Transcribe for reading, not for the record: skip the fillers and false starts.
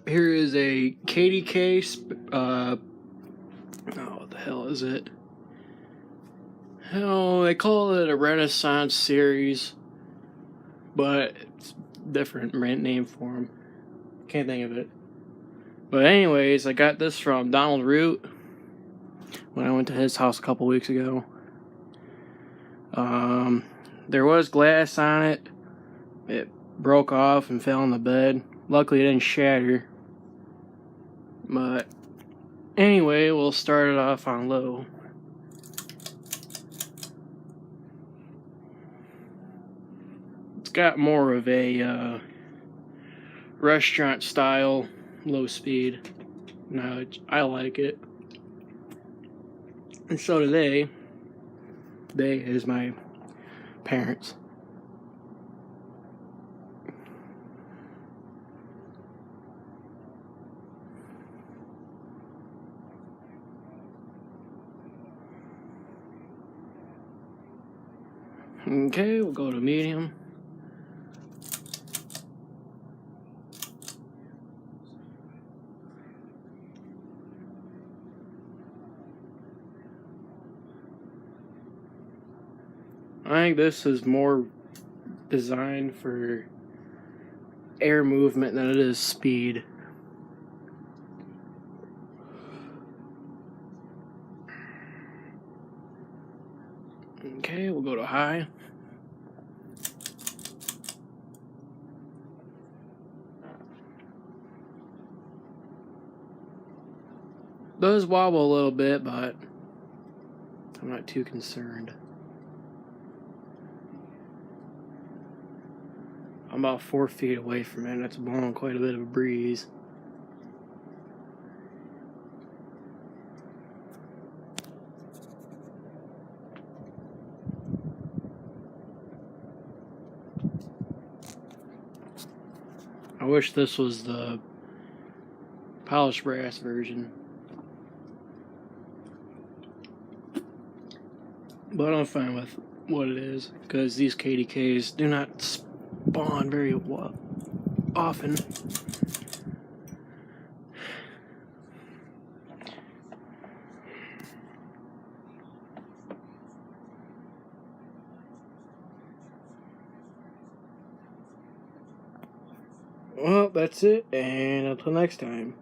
Here is a KDK oh, what the hell is it? Hell, they call it a Renaissance series, but it's different name for them. Can't think of it. But anyways, I got this from Donald Root when I went to his house a couple weeks ago. There was glass on it. It broke off and fell on the bed. Luckily it didn't shatter. But anyway, we'll start it off on low. It's got more of a restaurant style low speed. No, I like it. And so do they. They is my parents. Okay, we'll go to medium. I think this is more designed for air movement than it is speed. Okay, we'll go to high. Does wobble a little bit, but I'm not too concerned. I'm about 4 feet away from it, and it's blowing quite a bit of a breeze. I wish this was the polished brass version. But I'm fine with what it is, because these KDKs do not spawn very often. Well, that's it, and until next time.